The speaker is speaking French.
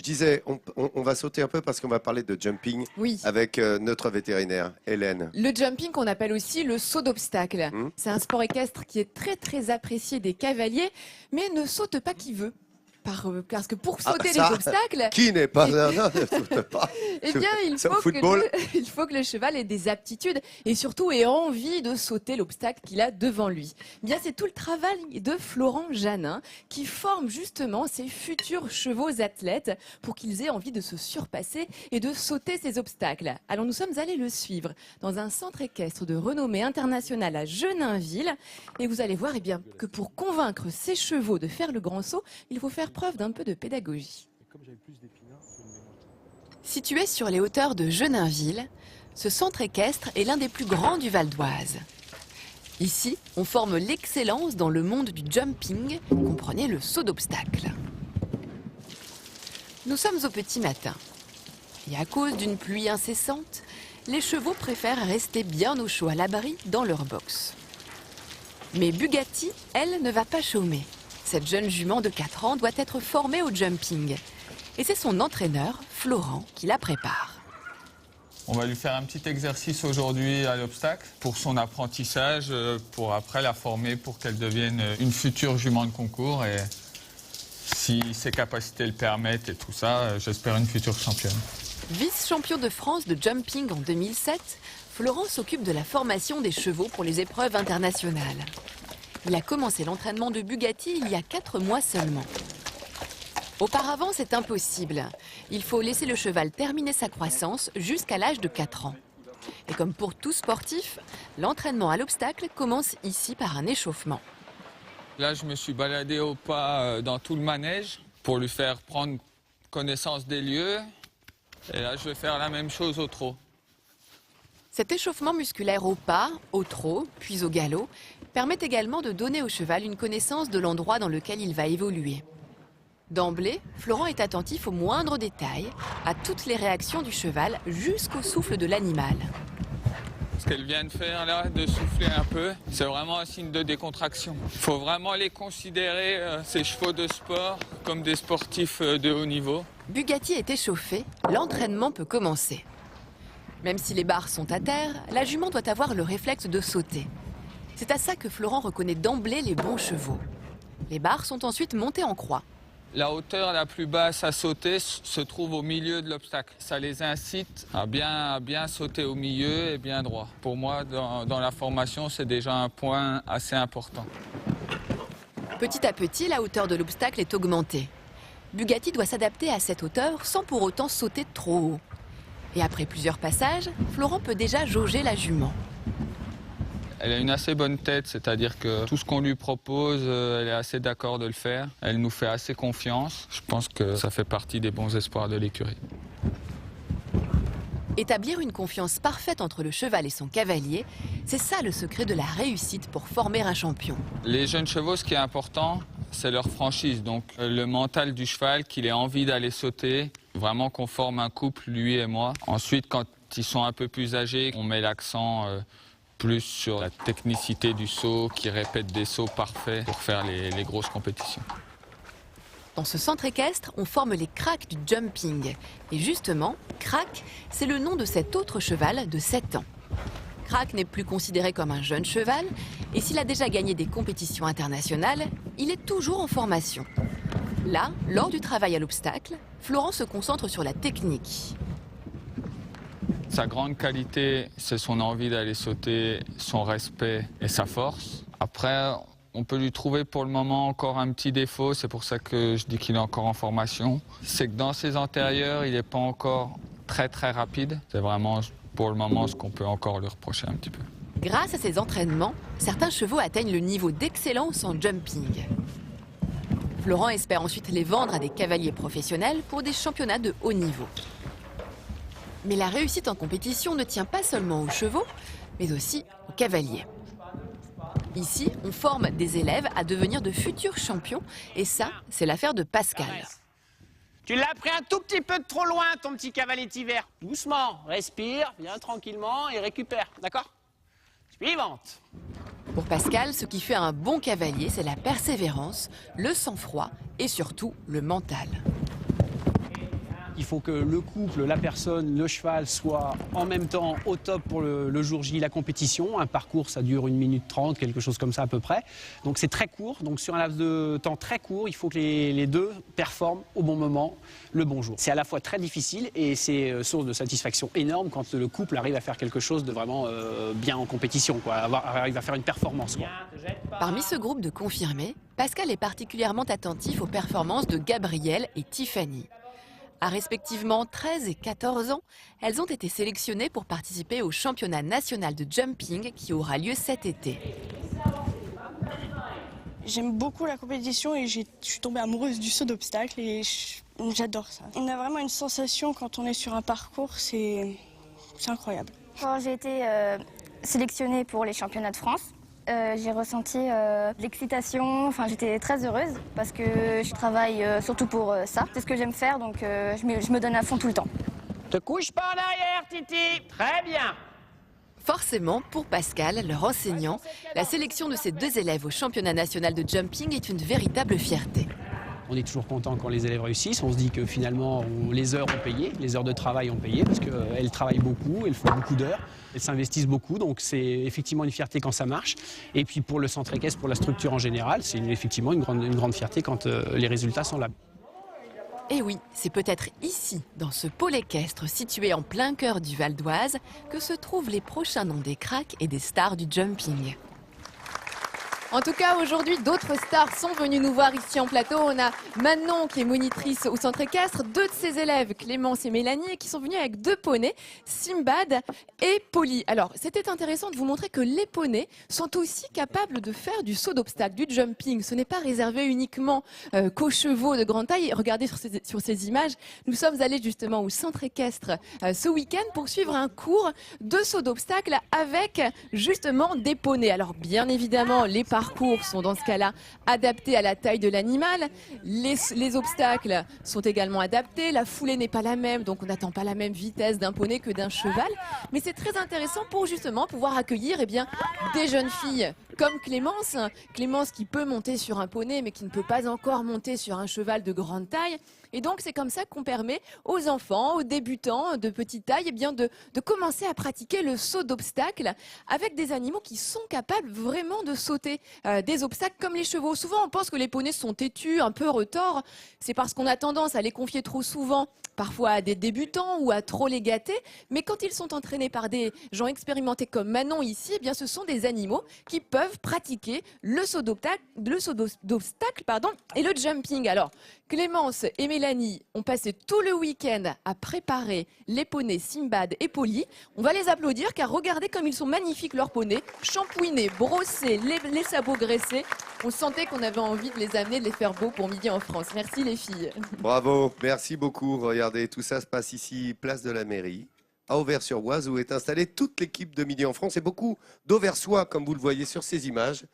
disais, on va sauter un peu parce qu'on va parler de jumping Oui. avec notre vétérinaire, Hélène. Le jumping qu'on appelle aussi le saut d'obstacle. C'est un sport équestre qui est très très apprécié des cavaliers, mais ne saute pas qui veut. Parce que pour sauter les obstacles, Qui n'est pas un homme ne saute pas. eh bien, il faut que le cheval ait des aptitudes et surtout ait envie de sauter l'obstacle qu'il a devant lui. Eh bien, c'est tout le travail de Florent Janin qui forme justement ces futurs chevaux athlètes pour qu'ils aient envie de se surpasser et de sauter ces obstacles. Alors, nous sommes allés le suivre dans un centre équestre de renommée internationale à Genainville et vous allez voir eh bien, que pour convaincre ces chevaux de faire le grand saut, il faut faire preuve d'un peu de pédagogie. Situé sur les hauteurs de Genainville, ce centre équestre est l'un des plus grands du Val d'Oise. Ici, on forme l'excellence dans le monde du jumping, comprenez le saut d'obstacle. Nous sommes au petit matin. Et à cause d'une pluie incessante, les chevaux préfèrent rester bien au chaud à l'abri dans leur box. Mais Bugatti, elle, ne va pas chômer. Cette jeune jument de 4 ans doit être formée au jumping. Et c'est son entraîneur, Florent, qui la prépare. On va lui faire un petit exercice aujourd'hui à l'obstacle pour son apprentissage, pour après la former pour qu'elle devienne une future jument de concours. Et si ses capacités le permettent et tout ça, j'espère une future championne. Vice-champion de France de jumping en 2007, Florent s'occupe de la formation des chevaux pour les épreuves internationales. Il a commencé l'entraînement de Bugatti il y a 4 mois seulement. Auparavant, c'est impossible. Il faut laisser le cheval terminer sa croissance jusqu'à l'âge de 4 ans. Et comme pour tout sportif, l'entraînement à l'obstacle commence ici par un échauffement. Là, je me suis baladé au pas dans tout le manège pour lui faire prendre connaissance des lieux. Et là, je vais faire la même chose au trot. Cet échauffement musculaire au pas, au trot, puis au galop, permet également de donner au cheval une connaissance de l'endroit dans lequel il va évoluer. D'emblée, Florent est attentif aux moindres détails, à toutes les réactions du cheval jusqu'au souffle de l'animal. Ce qu'elle vient de faire là, de souffler un peu, c'est vraiment un signe de décontraction. Il faut vraiment les considérer, ces chevaux de sport, comme des sportifs de haut niveau. Bugatti est échauffé, l'entraînement peut commencer. Même si les barres sont à terre, la jument doit avoir le réflexe de sauter. C'est à ça que Florent reconnaît d'emblée les bons chevaux. Les barres sont ensuite montées en croix. La hauteur la plus basse à sauter se trouve au milieu de l'obstacle. Ça les incite à bien sauter au milieu et bien droit. Pour moi, dans la formation, c'est déjà un point assez important. Petit à petit, la hauteur de l'obstacle est augmentée. Bugatti doit s'adapter à cette hauteur sans pour autant sauter trop haut. Et après plusieurs passages, Florent peut déjà jauger la jument. Elle a une assez bonne tête, c'est-à-dire que tout ce qu'on lui propose, elle est assez d'accord de le faire. Elle nous fait assez confiance. Je pense que ça fait partie des bons espoirs de l'écurie. Établir une confiance parfaite entre le cheval et son cavalier, c'est ça le secret de la réussite pour former un champion. Les jeunes chevaux, ce qui est important, c'est leur franchise. Donc le mental du cheval, qu'il ait envie d'aller sauter, vraiment qu'on forme un couple, lui et moi. Ensuite, quand ils sont un peu plus âgés, on met l'accent plus sur la technicité du saut, qui répète des sauts parfaits pour faire les grosses compétitions. Dans ce centre équestre, on forme les cracks du jumping. Et justement, Crack, c'est le nom de cet autre cheval de 7 ans. Crack n'est plus considéré comme un jeune cheval, et s'il a déjà gagné des compétitions internationales, il est toujours en formation. Là, lors du travail à l'obstacle, Florent se concentre sur la technique. Sa grande qualité, c'est son envie d'aller sauter, son respect et sa force. Après, on peut lui trouver pour le moment encore un petit défaut, c'est pour ça que je dis qu'il est encore en formation. C'est que dans ses antérieurs, il n'est pas encore très rapide. C'est vraiment pour le moment ce qu'on peut encore lui reprocher un petit peu. Grâce à ces entraînements, certains chevaux atteignent le niveau d'excellence en jumping. Florent espère ensuite les vendre à des cavaliers professionnels pour des championnats de haut niveau. Mais la réussite en compétition ne tient pas seulement aux chevaux, mais aussi aux cavaliers. Ici, on forme des élèves à devenir de futurs champions, et ça, c'est l'affaire de Pascal. Tu l'as pris un tout petit peu de trop loin, ton petit cavalier d'hiver. Doucement, respire, viens tranquillement et récupère, d'accord? Suivante. Pour Pascal, ce qui fait un bon cavalier, c'est la persévérance, le sang-froid et surtout le mental. Il faut que le couple, la personne, le cheval soient en même temps au top pour le jour J, la compétition. Un parcours, ça dure 1 minute 30, quelque chose comme ça à peu près. Donc c'est très court. Donc sur un laps de temps très court, il faut que les deux performent au bon moment, le bon jour. C'est à la fois très difficile et c'est source de satisfaction énorme quand le couple arrive à faire quelque chose de vraiment bien en compétition, quoi. Arrive à faire une performance, quoi. Parmi ce groupe de confirmés, Pascal est particulièrement attentif aux performances de Gabrielle et Tiffany. À respectivement 13 et 14 ans, elles ont été sélectionnées pour participer au championnat national de jumping qui aura lieu cet été. J'aime beaucoup la compétition et je suis tombée amoureuse du saut d'obstacle et j'adore ça. On a vraiment une sensation quand on est sur un parcours, c'est incroyable. Quand j'ai été sélectionnée pour les championnats de France, j'ai ressenti l'excitation, enfin, j'étais très heureuse parce que je travaille surtout pour ça. C'est ce que j'aime faire, donc je me donne à fond tout le temps. Te couche pas en arrière, Titi. Très bien. Forcément, pour Pascal, leur enseignant, la sélection de ces 2 élèves au championnat national de jumping est une véritable fierté. On est toujours content quand les élèves réussissent. On se dit que finalement, les heures ont payé, les heures de travail ont payé parce qu'elles travaillent beaucoup, elles font beaucoup d'heures, elles s'investissent beaucoup. Donc c'est effectivement une fierté quand ça marche. Et puis pour le centre équestre, pour la structure en général, c'est effectivement une grande fierté quand les résultats sont là. Et oui, c'est peut-être ici, dans ce pôle équestre situé en plein cœur du Val d'Oise, que se trouvent les prochains noms des cracks et des stars du jumping. En tout cas, aujourd'hui, d'autres stars sont venues nous voir ici en plateau. On a Manon, qui est monitrice au centre équestre, 2 de ses élèves, Clémence et Mélanie, qui sont venus avec 2 poneys, Simbad et Polly. Alors, c'était intéressant de vous montrer que les poneys sont aussi capables de faire du saut d'obstacle, du jumping. Ce n'est pas réservé uniquement qu'aux chevaux de grande taille. Regardez sur ces images, nous sommes allés justement au centre équestre ce week-end pour suivre un cours de saut d'obstacle avec justement des poneys. Alors, bien évidemment, les parcours sont dans ce cas-là adaptés à la taille de l'animal. Les obstacles sont également adaptés. La foulée n'est pas la même, donc on n'attend pas la même vitesse d'un poney que d'un cheval. Mais c'est très intéressant pour justement pouvoir accueillir des jeunes filles comme Clémence. Clémence qui peut monter sur un poney mais qui ne peut pas encore monter sur un cheval de grande taille. Et donc c'est comme ça qu'on permet aux enfants, aux débutants de petite taille de commencer à pratiquer le saut d'obstacle avec des animaux qui sont capables vraiment de sauter des obstacles comme les chevaux. Souvent on pense que les poneys sont têtus, un peu retors. C'est parce qu'on a tendance à les confier trop souvent parfois à des débutants ou à trop les gâter, mais quand ils sont entraînés par des gens expérimentés comme Manon ici, eh bien ce sont des animaux qui peuvent pratiquer le saut d'obstacle et le jumping. Alors Clémence et Mélanie ont passé tout le week-end à préparer les poneys Simbad et Polly. On va les applaudir car regardez comme ils sont magnifiques leurs poneys, shampouinés, brossés, les sabots graissés. On sentait qu'on avait envie de les amener, de les faire beaux pour Midi en France. Merci les filles. Bravo, merci beaucoup. Regardez, tout ça se passe ici, place de la mairie, à Auvers-sur-Oise, où est installée toute l'équipe de Midi en France et beaucoup d'Auversois, comme vous le voyez sur ces images.